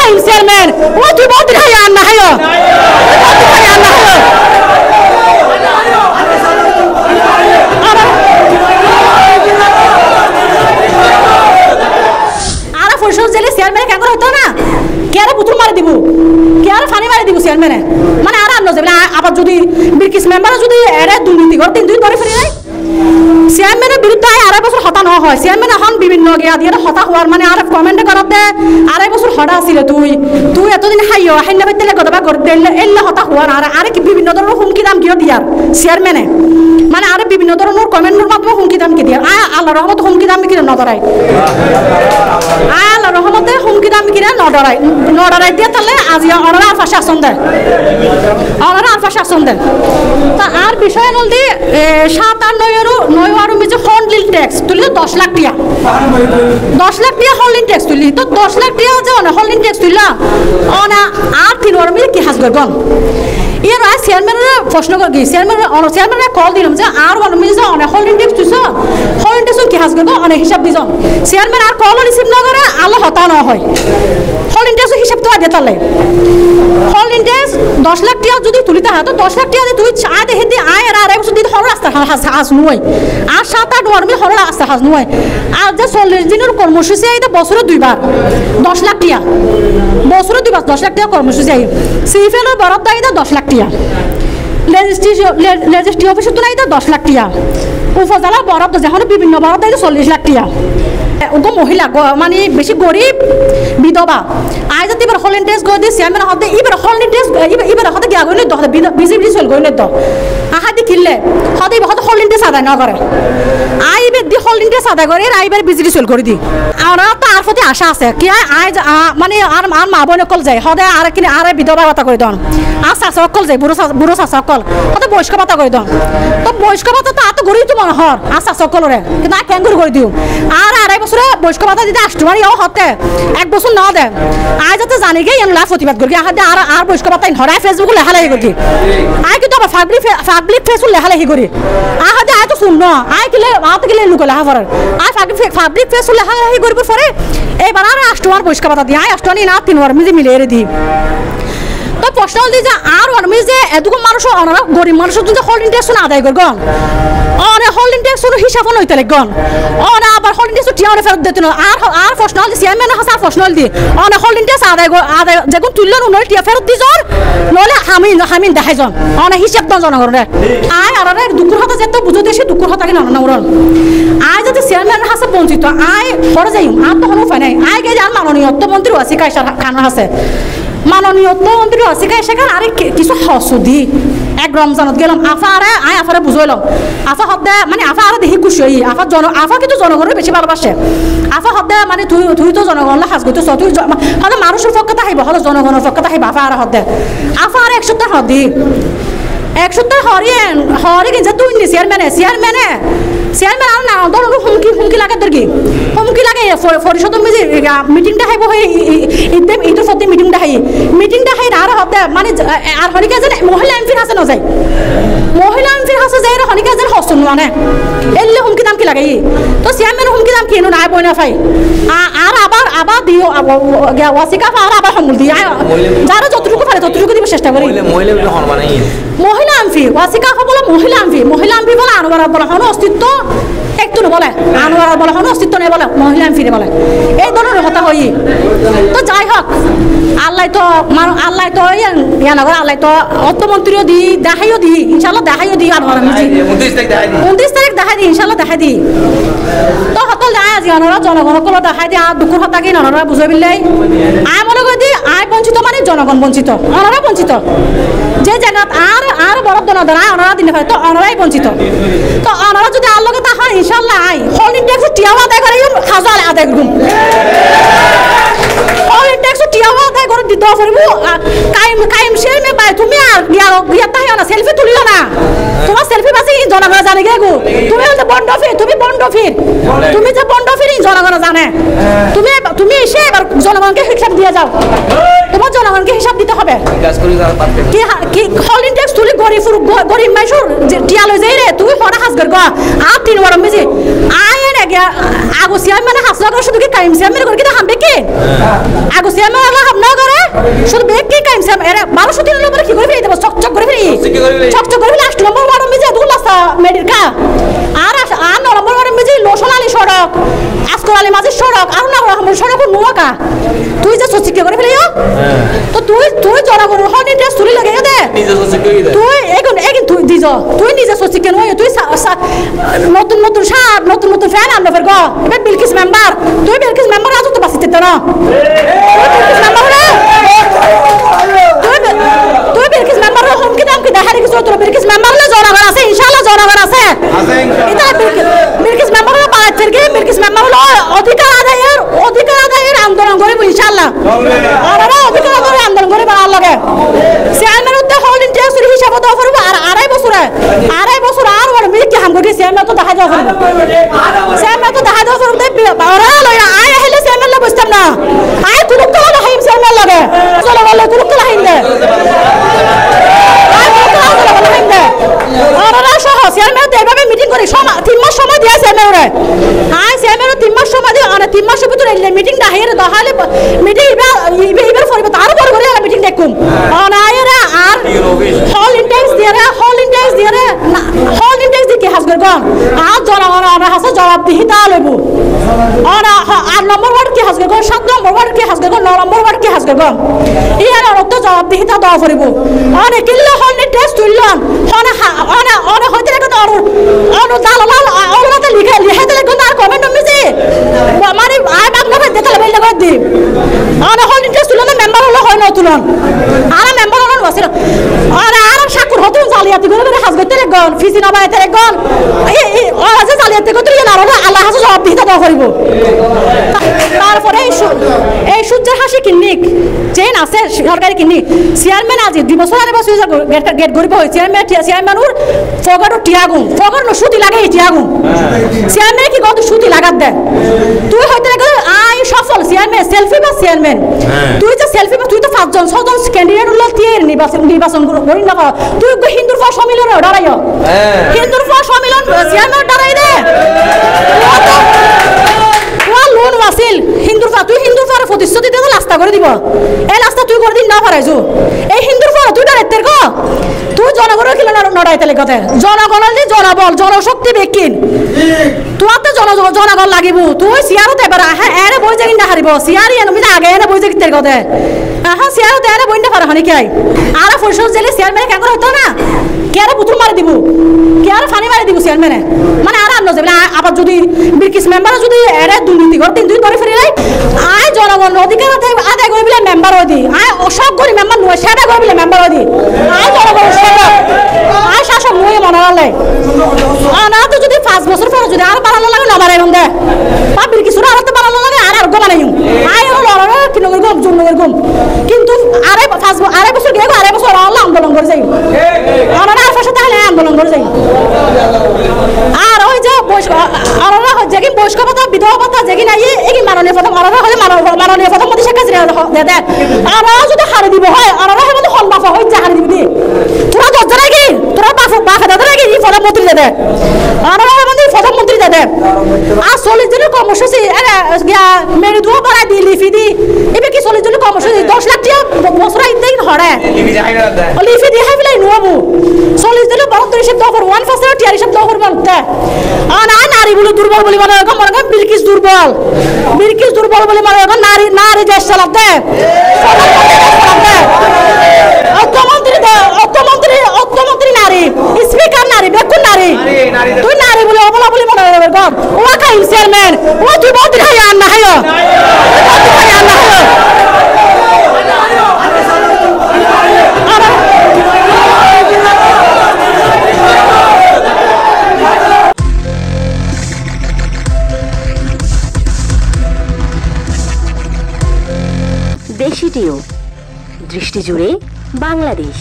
রাহিম chairman ও তুই বহুত দিন হাই আন্না হাই আরা পরিষদ জেলে চেয়ারম্যান কেন হতো না কে আর পুতুল মারি দিব কে আর ফানি মারি দিব চেয়ারম্যানে মানে আর আন্ন যাবে আবার যদি বিরকিস মেম্বার যদি এরা দুর্নীতি করে 3 দিন ধরে ফিরে যায় চেয়ারম্যানের বিরুদ্ধে আড়াই বছর হতা ন হয় চেয়ারম্যান এখন বিভিন্ন গিয়া দিয়ে হতা হওয়ার মানে আর কমেন্ট করতে আড়াই বছর হতা আছিল তুই এতদিন হাইও হাইনা বাইতে গদবা করতে এলে হতা হওয়ার আর কি বিভিন্ন ধরনের হুমকি দাম কিয় দিয়ার চেয়ারম্যানে মানে আর বিভিন্ন ধরনের কমেন্টের মাধ্যমে হুমকি দাম কি দিয়ার আল্লাহ রহমত হুমকি দাম কিনে নডরাই আল্লাহ রহমতে হুমকি দাম কিনে নডরাই দিয়ে তাহলে আজ অনারা আর পাশে আসন দেয় অনারা আর পাশে আসন দেয় তা আর বিষয় নল দি 7 আর 9 আর মিজে হন্ডলিং ট্যাক্স তুলি তো 10 লাখ টিয়া 10 লাখ টিয়া হন্ডলিং ট্যাক্স তুলি তো 10 লাখ টিয়া যে অনা হন্ডলিং ট্যাক্স তুলিলা অনা আর 3 আর মিজে কি হাসগর গন ইয়ার আই চেয়ারম্যানের প্রশ্ন করি চেয়ারম্যানের কল দিলাম যে আর ওয়ান মিজে অনা হন্ডলিং ট্যাক্স তুইছ হন্ডলিং ট্যাক্স কি হাসগর গন অনা হিসাব দিছ চেয়ারম্যান আর কল রিসিভ না করে আল্লাহ হতা না হয় হন্ডলিং ট্যাক্স হিসাব তো আগে তালে হন্ডলিং ট্যাক্স 10 লাখ টিয়া যদি তুলিতে হয় তো 10 লাখ টিয়া তুই চা দেখে দি আয় আর আড়াই বছর দিতে হল রাস্তা হাস নয় আর 7 8 নরমাল হল রাস্তা হাস নয় আর যে 40 দিনের কর্মসূচি আইতে বছরে 2 বার 10 লাখ টিয়া বছরে 2 বার 10 লাখ টিয়া কর্মসূচি আই সিফেলের বরাদ্দ আইতে 10 লাখ টিয়া লেজিস্ট্রেটিভ অফিসে তো আইতে 10 লাখ টিয়া উপজেলা বরাদ্দ যখন বিভিন্ন বরাদ্দ আইতে 40 লাখ টিয়া ওগো মহিলা মানে বেশি গরিব বিধবা আই যদি এবার হল ইন্টারেস্ট গো দি চেয়ারম্যান হতে এবার হল ইন্টারেস্ট এবার হতে গিয়া গইলে দ বিজেপি চল গইলে দ আহাদি কিনলে হতে হতে হল ইন্টারেস্ট আদায় না করে আই এবার দি হল ইন্টারেস্ট আদায় করে আই এবার বিজেপি চল করে দি আমরা তার প্রতি আশা আছে কি আই মানে আর মা বোন কল যায় হতে আর কিনে আর বিধবা ভাতা করে দন আর শাশা কল যায় বুড়ো শাশা কল হতে বয়স্ক ভাতা করে দন তো বয়স্ক ভাতা তো এত গরিব তো মনে হর আর শাশা কলরে কিন্তু আই ক্যাঙ্গুর করে দিও আর আড়াই বছরে বয়স্ক ভাতা দিতে আসতো মানে ও হতে 1 বছর না দেন আই যাতে জানি গে এনলা প্রতিবাদ করি আর বয়স্ক ভাতা হরাই ফেসবুক লেখা লাগি করি আই কিন্তু আবার পাবলিক ফেসবুক লেখা লাগি করি আহাতে আই তো শুন আই কিলে লুক লেখা পড়ার আই পাবলিক ফেসবুক লেখা লাগি করিব পরে এবার আর আসতো আর বয়স্ক ভাতা দিয়ে আই আসতো না 3 বার মিলে মিলে দি তো প্রশ্ন দি যে আর আমি যে এতগুলো মানুষ অনারা গরিব মানুষ যদি হোল্ডিং ট্যাক্স আদায় করগন অনে হোল্ডিং ট্যাক্স হিসাব নইতে লাগন অনে আবার হোল্ডিং ট্যাক্স টিয়ারে ফেরত দিতে না আর প্রশ্ন দি চেয়ারম্যান হাসা প্রশ্ন দি অনে হোল্ডিং ট্যাক্স আদায় যেগুন তুললেন উনই টিয়া ফেরত দি জন নলে হামিন দেখাই জন অনে হিসাব দন জনগণরে আই আর দুকুর হাতে যেত বুঝো দেশে দুকুর হাতে কি না উড়ন আই যদি চেয়ারম্যান হাসা বঞ্চিত আই পরে যাই আর তো কোনো উপায় নাই আই গে আর মাননীয় অর্থমন্ত্রী আছে কাইসা খান আছে মাননীয় অর্থমন্ত্রী আছে সেখানে আরে কিছু হসুদি এক রমজানত গেলাম আফারে বুঝাইলাম আফা হদ্দে মানে আফা আর দেখি খুশি হই আফা কিন্তু জনগণের বেশি ভালোবাসে আফা হদ্দে মানে তুই তো জনগণের হাজ গইতো তুই হলে মানুষের পক্ষে আহিব হলে জনগণের পক্ষে আহিব আফা আর হদ্দে আফা আর 1 সপ্তাহ হদি 1 সপ্তাহ হরি কিন্তু তুই নি চেয়ারম্যানে আর না ধরো হুমকি লাগে তোর কি হুমকি লাগে পরিষদ মিটিংটা হাইব ঈদের প্রতি মিটিংটা হাই আর হতে মানে আর হরিকা যেন মহিলা এমপির হাসে না যায় মহিলা এমপির হাসে যায় হরিকা যেন হসন মানে এলে হুমকি দাম কি লাগে তো চেয়ারম্যান হুমকি দাম কি নাই বই না ফাই আর আবার দিও ওয়াসিকা আর আবার সমুল দি যারা যতটুকু পারে ততটুকু দিব চেষ্টা করি মহিলা এমপি ওয়াসিকা বলে মহিলা এমপি বলে আনোয়ার বলে হন অস্তিত্ব একটু বলে আনোয়ার বলে হন অস্তিত্ব নেই বলে মহিলা এমপি বলে এই ধরনের কথা হই তো যাই হোক আল্লাহ তো ইয়া নগর আল্লাহ তো অর্থমন্ত্রীও দি দেখাইও দি ইনশাল্লাহ দেখাইও দি আনোয়ার 29 তারিখ দেখাই দি ইনশাল্লাহ দেখাই দি তো হতল যায় আজি অনরা জনগণকল দেখাই দি আর দুঃখর হতা কি অনরা বুঝাই বিলাই আয় মনে করে দি আয় বঞ্চিত মানে জনগণ বঞ্চিত অনরা বঞ্চিত যে জায়গা আর বরাদ্দ না দেয় অনরা দিনে পারে তো অনরাই বঞ্চিত তো অনরা যদি আর লগে তাহা ইনশাল্লাহ আই হোল্ডিং ট্যাক্স টিয়াও আদায় করে খাজা আদায় করুন হোল্ডিং ট্যাক্স টিয়াও আদায় করে দিতে পারব কাইম শের মে পাই তুমি আর গিয়া তাহিও না সেলফি তুলিও না তোমার সেলফি বাসি জনগণ জানে গে গো তুমি হচ্ছে বন্ডফির তুমি যে বন্ডফির জনগণ জানে তুমি এসে এবার জনগণকে হিসাব দিয়ে যাও তোমার জনগণকে হিসাব দিতে হবে কি হোল্ডিং ট্যাক্স তুলি গরিব মাইসুর টিয়া লই যাই রে তুমি পড়া হাস গর আর 3 বার মেজি আয় গিয়া আগসিয়া মানে হাসনা করে শুধু কি কাইম সিয়া মেরে করে কি হামবে কি আগসিয়া মানে আল্লাহ হামনা করে শুধু বেক কি কাইম সিয়া এরা 1200 দিন নম্বর কি করে ফেলে দেব চকচক করে ফেলি চকচক করে ফেলি 8 নম্বর ওয়ার্ড মিজে দুলাসা মেডিকা আর 9 নম্বর ওয়ার্ড মিজে লোশনালি সড়ক আসকর আলী মাঝে সড়ক আর না আমরা সড়ক নোয়াকা তুই যে সচিক করে ফেলিও তো তুই জনগণের হন ইন্টারেস্ট তুলি লাগে দে তুই এখন তুই দিজ তুই নিজে সচিক নয় তুই নতুন নতুন শার্ট নতুন নতুন ফ্যান আনবে ফের গো এবার বিলকিস মেম্বার তুই বিলকিস মেম্বার আজ তো বাসিতে তো না তুই বিলকিস মেম্বার হোম কি দাম কি দেখা রেখে তোর বিলকিস মেম্বার না জনগণ আছে ইনশাআল্লাহ জনগণ আছে এটা বিলকিস মেম্বার না পাঁচ থেকে বিলকিস মেম্বার হলো অধিকার আদায়ের আন্দোলন করব ইনশাআল্লাহ আমরা অধিকার আদায়ের আন্দোলন করব আল্লাহ লাগে চেয়ারম্যান উদ্দে হোল ইন্টারেস্ট হিসাব দাও করব আর আড়াই বছর আর ওর মিলি কি হাম করে চেয়ারম্যান তো দেখা দাও করব চেয়ারম্যান তো দেখা দাও করব ওরা লইরা আয় হেলে চেয়ারম্যান লা বুঝতাম না আয় তুলুক তো না হাইম চেয়ারম্যান লাগে চলো বলে তুলুক তো হাইম দে ওরা সহ চেয়ারম্যান তো এভাবে মিটিং করে 3 মাস সময় দিয়া চেয়ারম্যান রে আয় চেয়ারম্যান 3 মাস সময় দিয়ে আর 3 মাসের ভিতরে মিটিং না হেরে দহালে মিটিং ইবার ফরিবে তার বড় করে মিটিং দেখুম অনায়রা আর হল ইন্ডেক্স দিয়ে কি হাসগর গন আর জনগণ আর হাসা জবাবদিহিতা লইব আর 8 নম্বর ওয়ার্ড কি হাসগর গন 7 নম্বর ওয়ার্ড কি হাসগর গন 9 নম্বর ওয়ার্ড কি হাসগর গন ইয়ার আর তো জবাবদিহিতা দাও ফরিব অনে কিল্লা হল টেস্ট তুললন অনে হইতে লাগে তো অন দালাল অনলাতে লিখে লাগে আর কমেন্ট মিছে মানে আয় বাগনা দেখতে লাগে দি অনে হল টেস্ট তুলন মেম্বার হলো হয় না তুলন আর মেম্বার হলো ওয়াসির আর শাকুর হতুন জালিয়াতি করে হাসগতে গন ফিজি নবাইতে গন এই ওরা জালিয়াতি করে তুই না আল্লাহ হাসু জবাবদিহিতা দাও ফরিব তারপরে এই সূর্যের হাসি ক্লিনিক চেন আছে সরকারি ক্লিনিক চেয়ারম্যান আজ 2 বছর আগে বসে গেট গরিব হই চেয়ারম্যান ওর ফগারো টিয়াগুন ফগার ন সুতি লাগে টিয়াগুন চেয়ারম্যান কি কত সুতি লাগাত দে তুই হইতে লাগে আই সফল চেয়ারম্যান সেলফি বা চেয়ারম্যান তুই যে সেলফি বা তুই তো 5 জন 6 জন ক্যান্ডিডেট হল তিয়ের নির্বাচন করি না তুই হিন্দুর ফা সম্মিলন ডরাইও হিন্দুর ফা সম্মিলন চেয়ারম্যান ডরাই দে লোন ওয়াসিল হিন্দুর ফা তুই হিন্দুর ফার প্রতিশ্রুতি দে রাস্তা করে দিব এই রাস্তা তুই করে দিন না পারাইছো এই হিন্দুর ফা তুই ডাইরেক্টর গো তুই জনগণের কি নড়াইতে লাগতে জনগণের দি জনবল জনশক্তি বেকিন তুই জনগণ লাগিব তুই সিয়ারতে এবার হ্যাঁ এনে বই যাগিন না হারিব সিয়ারি এনে মিজা আগে এনে বই যাগিন তের গদে হ্যাঁ সিয়ারতে এনে বই না পারা হনি কাই আর পরিষদ জেলে চেয়ারম্যান কেন হতো না কেরে পুতুল মারি দিব কেরে ফানি মারি দিব চেয়ারম্যানে মানে আর আন্ন যাবে আবার যদি বিলকিস মেম্বার যদি এরে দুর্নীতি করতে দুই ধরে ফেরিলাই আয় জনগণ অধিকার আদায় করে বিলে মেম্বার হই দি আয় অসব করি মেম্বার নয় সেটা করে বিলে মেম্বার হই দি আয় জনগণ সেটা আয় শাসক নয় মনে হলে না তো যদি 5 বছর পর যদি আর বাড়ানো লাগে না বাড়াই দে বা বিলকিস আর তো বাড়ানো লাগে আর গমানাই আয় হলো লড়ানো কিনো গম জন্য গম কিন্তু আড়াই বছর গেলে আড়াই বছর আল্লাহ আন্দোলন করে যাই আমরা আর ফাঁসে তাহলে আন্দোলন করে যাই আর ওই যে আমরা যেগি বয়স্ক ভাতা বিধবা ভাতা যেগি নাই এই মাননীয় প্রথম আমরা হলে মাননীয় প্রথম মধ্যে শেখ হাসিনা দে আমরা যদি হারে দিব হয় আমরা হয় মধ্যে হন বাফা হয় যা হারে দিবি তোরা দরজা লাগি তোরা বাফা দাদা লাগি এই প্রধানমন্ত্রী দে আমরা হয় মধ্যে প্রধানমন্ত্রী দে আর 40 দিনের কর্মসূচি মেরু দুয়া বাড়াই দি লিফি দি এবে কি 40 দিনের কর্মসূচি 10 লাখ টাকা বছর আইতেই হরে লিফি দি হাই ফেলাই নোবু 40 দিনের বড় হিসাব দাও ফর 1% টিয়ার হিসাব দাও ফর বলতে আর নারী বলে দুর্বল বলে মনে হয় মনে হয় বিলকিস দুর্বল বলে মনে হয় নারী দেশ চালাতে অর্থমন্ত্রী নারী স্পিকার নারী বেকুন নারী তুই নারী বলে অবলা বলে মনে হয় গম ও খাই চেয়ারম্যান ও তুই বহুত হাই আর না হাই দেশি টিউ দৃষ্টি জুড়ে বাংলাদেশ।